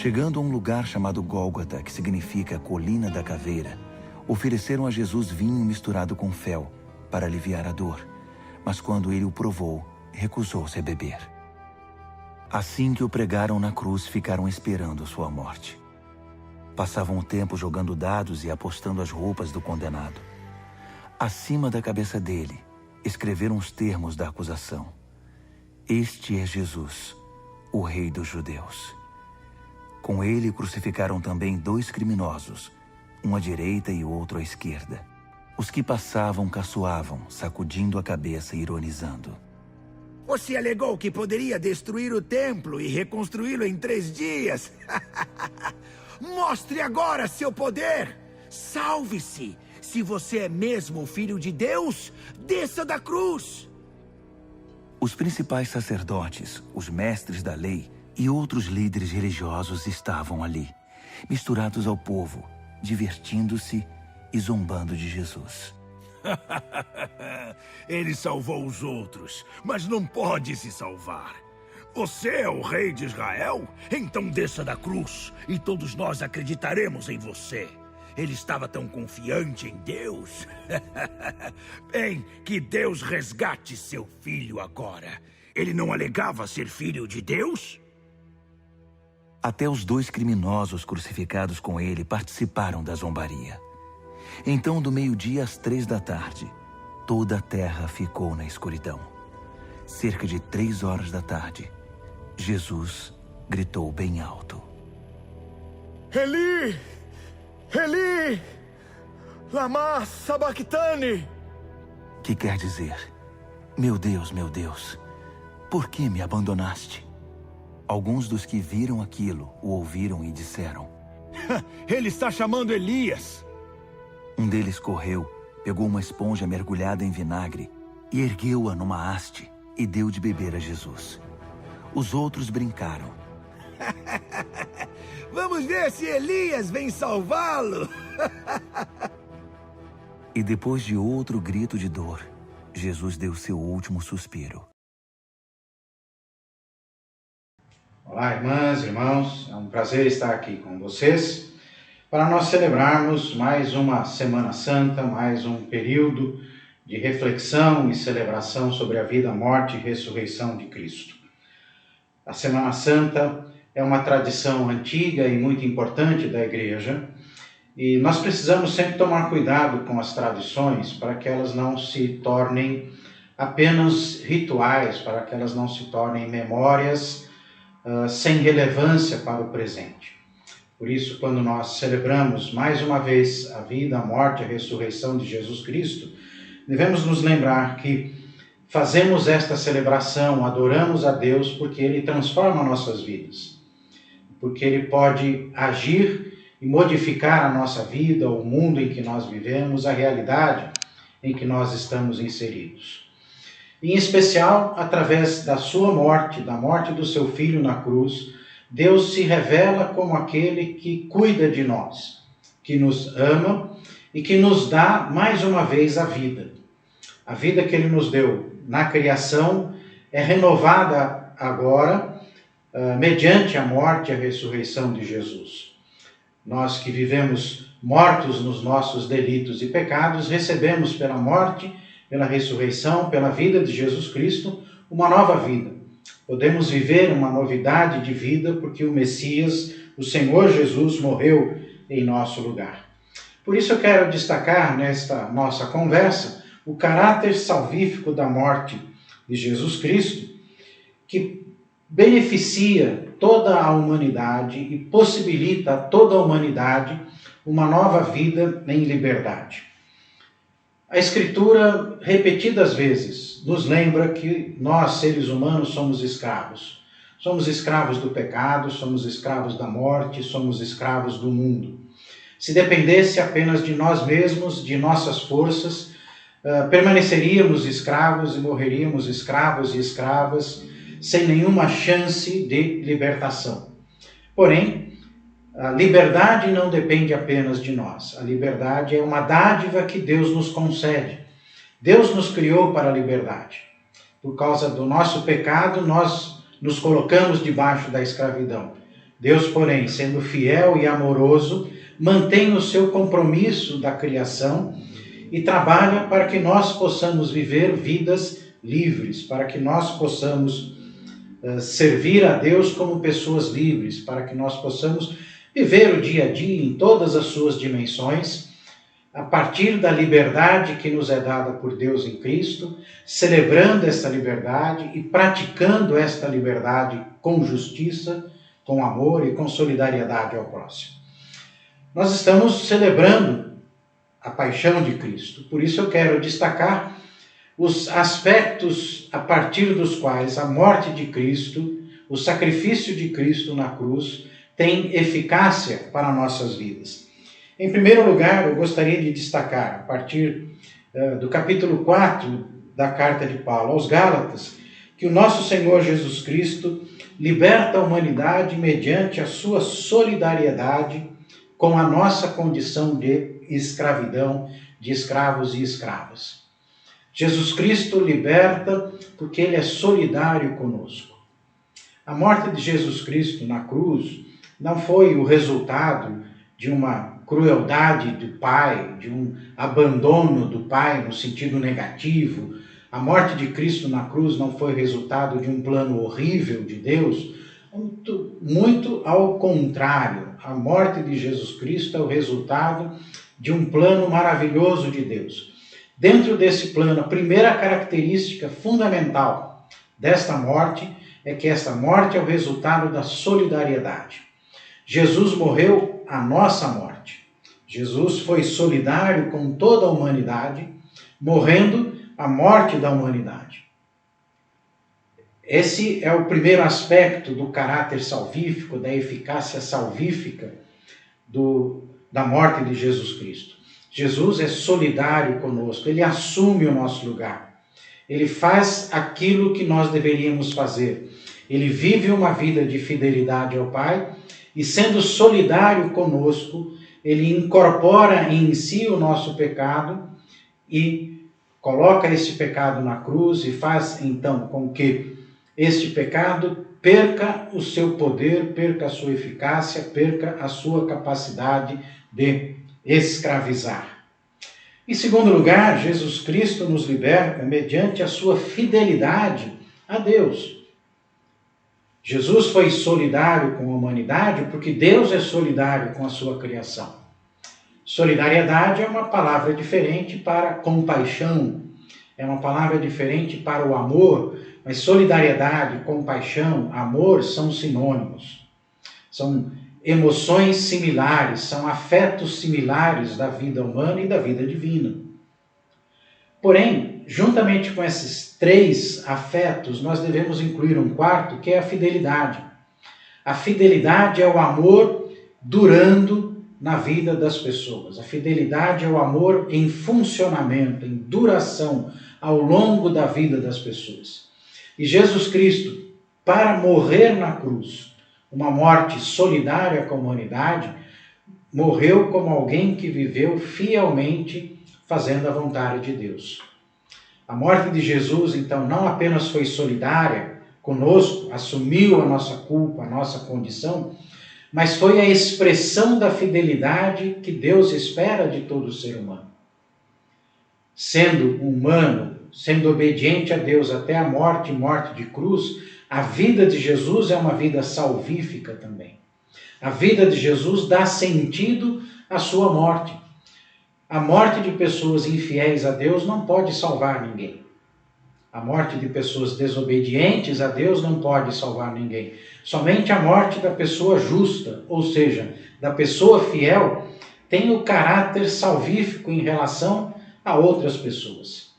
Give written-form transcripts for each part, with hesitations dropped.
Chegando a um lugar chamado Gólgota, que significa Colina da Caveira, ofereceram a Jesus vinho misturado com fel, para aliviar a dor. Mas quando ele o provou, recusou-se a beber. Assim que o pregaram na cruz, ficaram esperando sua morte. Passavam o tempo jogando dados e apostando as roupas do condenado. Acima da cabeça dele, escreveram os termos da acusação: Este é Jesus, o Rei dos Judeus. Com ele crucificaram também 2 criminosos, um à direita e outro à esquerda. Os que passavam caçoavam, sacudindo a cabeça e ironizando. Você alegou que poderia destruir o templo e reconstruí-lo em 3 dias. Mostre agora seu poder! Salve-se! Se você é mesmo o Filho de Deus, desça da cruz! Os principais sacerdotes, os mestres da lei e outros líderes religiosos estavam ali, misturados ao povo, divertindo-se e zombando de Jesus. Ele salvou os outros, mas não pode se salvar. Você é o rei de Israel? Então desça da cruz e todos nós acreditaremos em você. Ele estava tão confiante em Deus. Bem, que Deus resgate seu filho agora. Ele não alegava ser filho de Deus? Até os 2 criminosos crucificados com ele participaram da zombaria. Então, do meio-dia às 3 da tarde, toda a terra ficou na escuridão. Cerca de 3 horas da tarde, Jesus gritou bem alto: Eli! Eli! Lama sabachthani! Que quer dizer: meu Deus, por que me abandonaste? Alguns dos que viram aquilo o ouviram e disseram: Ele está chamando Elias. Um deles correu, pegou uma esponja mergulhada em vinagre e ergueu-a numa haste e deu de beber a Jesus. Os outros brincaram: Vamos ver se Elias vem salvá-lo. E depois de outro grito de dor, Jesus deu seu último suspiro. Olá, irmãs, irmãos, é um prazer estar aqui com vocês para nós celebrarmos mais uma Semana Santa, mais um período de reflexão e celebração sobre a vida, morte e ressurreição de Cristo. A Semana Santa é uma tradição antiga e muito importante da Igreja e nós precisamos sempre tomar cuidado com as tradições para que elas não se tornem apenas rituais, para que elas não se tornem memórias sem relevância para o presente. Por isso, quando nós celebramos mais uma vez a vida, a morte e a ressurreição de Jesus Cristo, devemos nos lembrar que fazemos esta celebração, adoramos a Deus porque Ele transforma nossas vidas, porque Ele pode agir e modificar a nossa vida, o mundo em que nós vivemos, a realidade em que nós estamos inseridos. Em especial, através da sua morte, da morte do seu Filho na cruz, Deus se revela como aquele que cuida de nós, que nos ama e que nos dá mais uma vez a vida. A vida que Ele nos deu na criação é renovada agora mediante a morte e a ressurreição de Jesus. Nós que vivemos mortos nos nossos delitos e pecados, recebemos pela morte, pela ressurreição, pela vida de Jesus Cristo, uma nova vida. Podemos viver uma novidade de vida porque o Messias, o Senhor Jesus, morreu em nosso lugar. Por isso eu quero destacar nesta nossa conversa o caráter salvífico da morte de Jesus Cristo, que beneficia toda a humanidade e possibilita a toda a humanidade uma nova vida em liberdade. A Escritura, repetidas vezes, nos lembra que nós, seres humanos, somos escravos. Somos escravos do pecado, somos escravos da morte, somos escravos do mundo. Se dependesse apenas de nós mesmos, de nossas forças, permaneceríamos escravos e morreríamos escravos e escravas, sem nenhuma chance de libertação. Porém, a liberdade não depende apenas de nós. A liberdade é uma dádiva que Deus nos concede. Deus nos criou para a liberdade. Por causa do nosso pecado, nós nos colocamos debaixo da escravidão. Deus, porém, sendo fiel e amoroso, mantém o seu compromisso da criação e trabalha para que nós possamos viver vidas livres, para que nós possamos servir a Deus como pessoas livres, para que nós possamos viver o dia a dia em todas as suas dimensões, a partir da liberdade que nos é dada por Deus em Cristo, celebrando esta liberdade e praticando esta liberdade com justiça, com amor e com solidariedade ao próximo. Nós estamos celebrando a paixão de Cristo, por isso eu quero destacar os aspectos a partir dos quais a morte de Cristo, o sacrifício de Cristo na cruz, tem eficácia para nossas vidas. Em primeiro lugar, eu gostaria de destacar, a partir do capítulo 4 da carta de Paulo aos Gálatas, que o nosso Senhor Jesus Cristo liberta a humanidade mediante a sua solidariedade com a nossa condição de escravidão, de escravos e escravas. Jesus Cristo liberta porque Ele é solidário conosco. A morte de Jesus Cristo na cruz não foi o resultado de uma crueldade do Pai, de um abandono do Pai no sentido negativo. A morte de Cristo na cruz não foi resultado de um plano horrível de Deus. Muito ao contrário, a morte de Jesus Cristo é o resultado de um plano maravilhoso de Deus. Dentro desse plano, a primeira característica fundamental desta morte é que esta morte é o resultado da solidariedade. Jesus morreu a nossa morte. Jesus foi solidário com toda a humanidade, morrendo a morte da humanidade. Esse é o primeiro aspecto do caráter salvífico, da eficácia salvífica da morte de Jesus Cristo. Jesus é solidário conosco, Ele assume o nosso lugar. Ele faz aquilo que nós deveríamos fazer. Ele vive uma vida de fidelidade ao Pai e, sendo solidário conosco, Ele incorpora em si o nosso pecado e coloca esse pecado na cruz e faz então com que este pecado perca o seu poder, perca a sua eficácia, perca a sua capacidade de escravizar. Em segundo lugar, Jesus Cristo nos liberta mediante a sua fidelidade a Deus. Jesus foi solidário com a humanidade porque Deus é solidário com a sua criação. Solidariedade é uma palavra diferente para compaixão, é uma palavra diferente para o amor, mas solidariedade, compaixão, amor são sinônimos. São emoções similares, são afetos similares da vida humana e da vida divina. Porém, juntamente com esses três afetos, nós devemos incluir um quarto, que é a fidelidade. A fidelidade é o amor durando na vida das pessoas. A fidelidade é o amor em funcionamento, em duração ao longo da vida das pessoas. E Jesus Cristo, para morrer na cruz, uma morte solidária com a humanidade, morreu como alguém que viveu fielmente fazendo a vontade de Deus. A morte de Jesus, então, não apenas foi solidária conosco, assumiu a nossa culpa, a nossa condição, mas foi a expressão da fidelidade que Deus espera de todo ser humano. Sendo humano, sendo obediente a Deus até a morte e morte de cruz, a vida de Jesus é uma vida salvífica também. A vida de Jesus dá sentido à sua morte. A morte de pessoas infiéis a Deus não pode salvar ninguém. A morte de pessoas desobedientes a Deus não pode salvar ninguém. Somente a morte da pessoa justa, ou seja, da pessoa fiel, tem o caráter salvífico em relação a outras pessoas.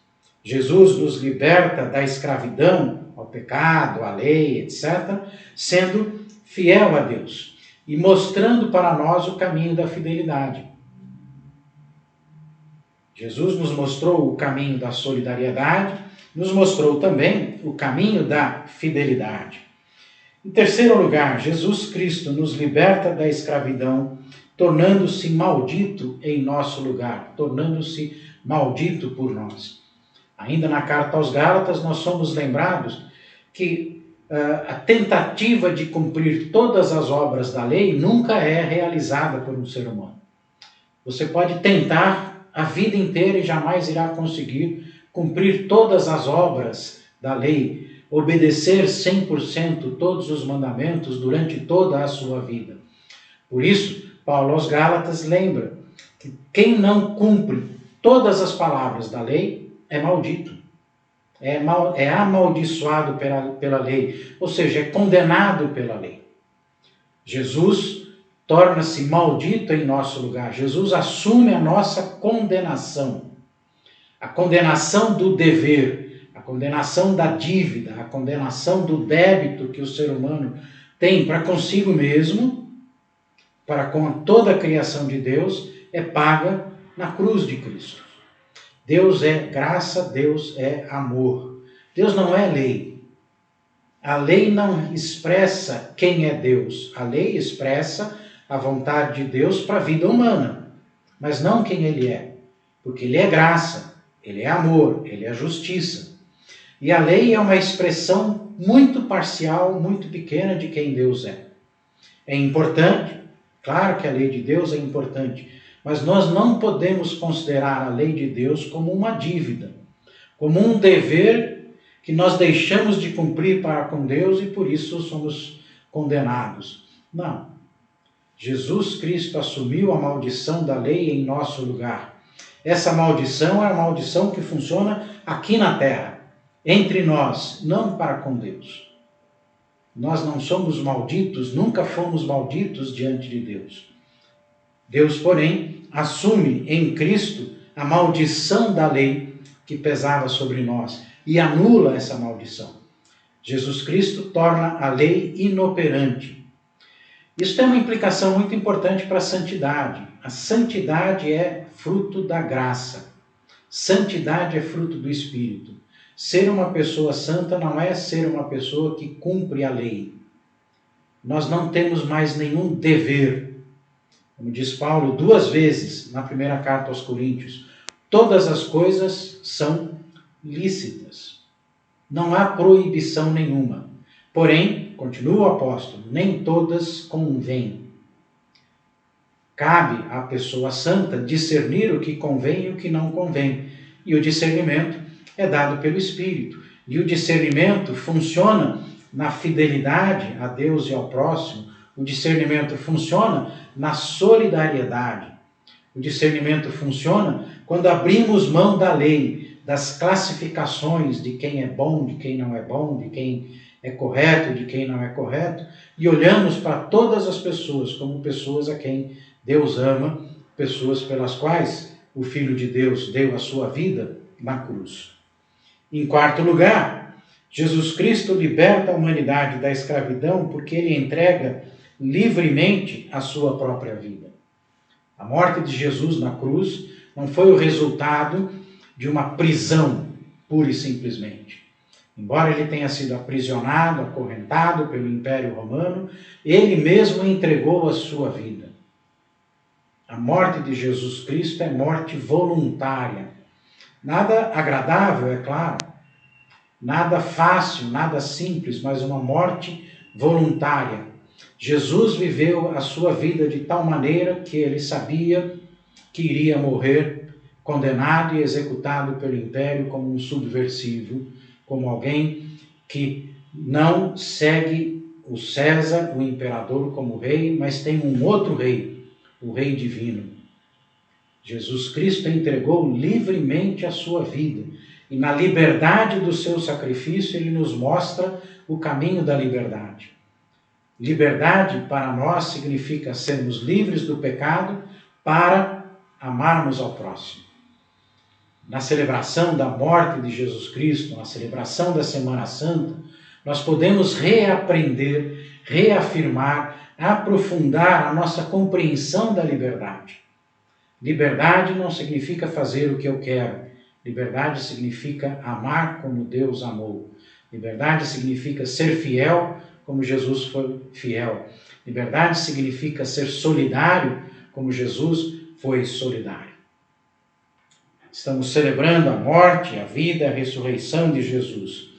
Jesus nos liberta da escravidão ao pecado, à lei, etc., sendo fiel a Deus e mostrando para nós o caminho da fidelidade. Jesus nos mostrou o caminho da solidariedade, nos mostrou também o caminho da fidelidade. Em terceiro lugar, Jesus Cristo nos liberta da escravidão, tornando-se maldito em nosso lugar, tornando-se maldito por nós. Ainda na carta aos Gálatas, nós somos lembrados que a tentativa de cumprir todas as obras da lei nunca é realizada por um ser humano. Você pode tentar a vida inteira e jamais irá conseguir cumprir todas as obras da lei, obedecer 100% todos os mandamentos durante toda a sua vida. Por isso, Paulo aos Gálatas lembra que quem não cumpre todas as palavras da lei é maldito. É amaldiçoado pela lei, ou seja, é condenado pela lei. Jesus torna-se maldito em nosso lugar. Jesus assume a nossa condenação. A condenação do dever, a condenação da dívida, a condenação do débito que o ser humano tem para consigo mesmo, para com toda a criação de Deus, é paga na cruz de Cristo. Deus é graça, Deus é amor. Deus não é lei. A lei não expressa quem é Deus. A lei expressa a vontade de Deus para a vida humana, mas não quem Ele é. Porque Ele é graça, Ele é amor, Ele é justiça. E a lei é uma expressão muito parcial, muito pequena de quem Deus é. É importante, claro que a lei de Deus é importante, mas nós não podemos considerar a lei de Deus como uma dívida, como um dever que nós deixamos de cumprir para com Deus e por isso somos condenados. Não. Jesus Cristo assumiu a maldição da lei em nosso lugar. Essa maldição é a maldição que funciona aqui na terra, entre nós, não para com Deus. Nós não somos malditos, nunca fomos malditos diante de Deus. Deus, porém, assume em Cristo a maldição da lei que pesava sobre nós e anula essa maldição. Jesus Cristo torna a lei inoperante. Isso tem uma implicação muito importante para a santidade. A santidade é fruto da graça. Santidade é fruto do Espírito. Ser uma pessoa santa não é ser uma pessoa que cumpre a lei. Nós não temos mais nenhum dever. Como diz Paulo 2 vezes na primeira carta aos Coríntios, todas as coisas são lícitas. Não há proibição nenhuma. Porém, continua o apóstolo, nem todas convêm. Cabe à pessoa santa discernir o que convém e o que não convém. E o discernimento é dado pelo Espírito. E o discernimento funciona na fidelidade a Deus e ao próximo. O discernimento funciona na solidariedade. O discernimento funciona quando abrimos mão da lei, das classificações de quem é bom, de quem não é bom, de quem é correto, de quem não é correto, e olhamos para todas as pessoas como pessoas a quem Deus ama, pessoas pelas quais o Filho de Deus deu a sua vida na cruz. Em quarto lugar, Jesus Cristo liberta a humanidade da escravidão porque Ele entrega livremente a sua própria vida. A morte de Jesus na cruz não foi o resultado de uma prisão, pura e simplesmente. Embora ele tenha sido aprisionado, acorrentado pelo Império Romano, ele mesmo entregou a sua vida. A morte de Jesus Cristo é morte voluntária. Nada agradável, é claro. Nada fácil, nada simples, mas uma morte voluntária. Jesus viveu a sua vida de tal maneira que ele sabia que iria morrer condenado e executado pelo Império como um subversivo, como alguém que não segue o César, o imperador, como rei, mas tem um outro rei, o rei divino. Jesus Cristo entregou livremente a sua vida e na liberdade do seu sacrifício ele nos mostra o caminho da liberdade. Liberdade para nós significa sermos livres do pecado para amarmos ao próximo. Na celebração da morte de Jesus Cristo, na celebração da Semana Santa, nós podemos reaprender, reafirmar, aprofundar a nossa compreensão da liberdade. Liberdade não significa fazer o que eu quero. Liberdade significa amar como Deus amou. Liberdade significa ser fiel como Jesus foi fiel. Liberdade significa ser solidário como Jesus foi solidário. Estamos celebrando a morte, a vida, a ressurreição de Jesus.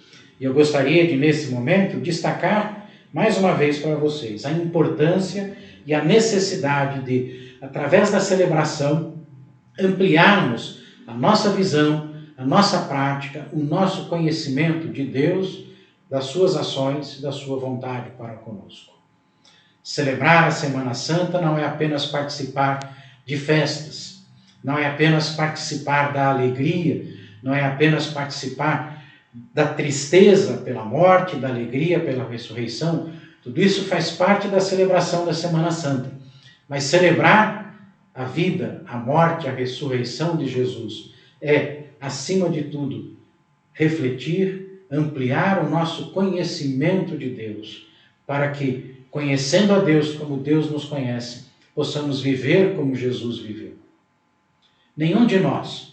E eu gostaria de, nesse momento, destacar mais uma vez para vocês a importância e a necessidade de, através da celebração, ampliarmos a nossa visão, a nossa prática, o nosso conhecimento de Deus, das suas ações, da sua vontade para conosco. Celebrar a Semana Santa não é apenas participar de festas, não é apenas participar da alegria, não é apenas participar da tristeza pela morte, da alegria pela ressurreição. Tudo isso faz parte da celebração da Semana Santa. Mas celebrar a vida, a morte, a ressurreição de Jesus é, acima de tudo, refletir, ampliar o nosso conhecimento de Deus, para que, conhecendo a Deus como Deus nos conhece, possamos viver como Jesus viveu. Nenhum de nós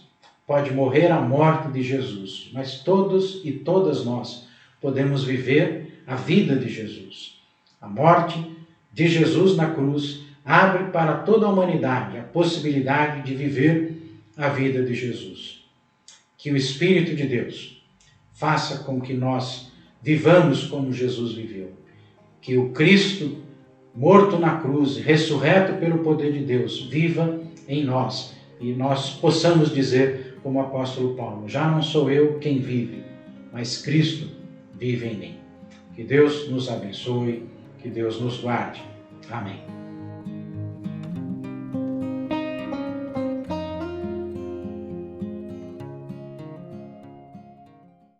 pode morrer a morte de Jesus, mas todos e todas nós podemos viver a vida de Jesus. A morte de Jesus na cruz abre para toda a humanidade a possibilidade de viver a vida de Jesus. Que o Espírito de Deus faça com que nós vivamos como Jesus viveu. Que o Cristo, morto na cruz, ressurreto pelo poder de Deus, viva em nós. E nós possamos dizer, como o apóstolo Paulo, já não sou eu quem vive, mas Cristo vive em mim. Que Deus nos abençoe, que Deus nos guarde. Amém.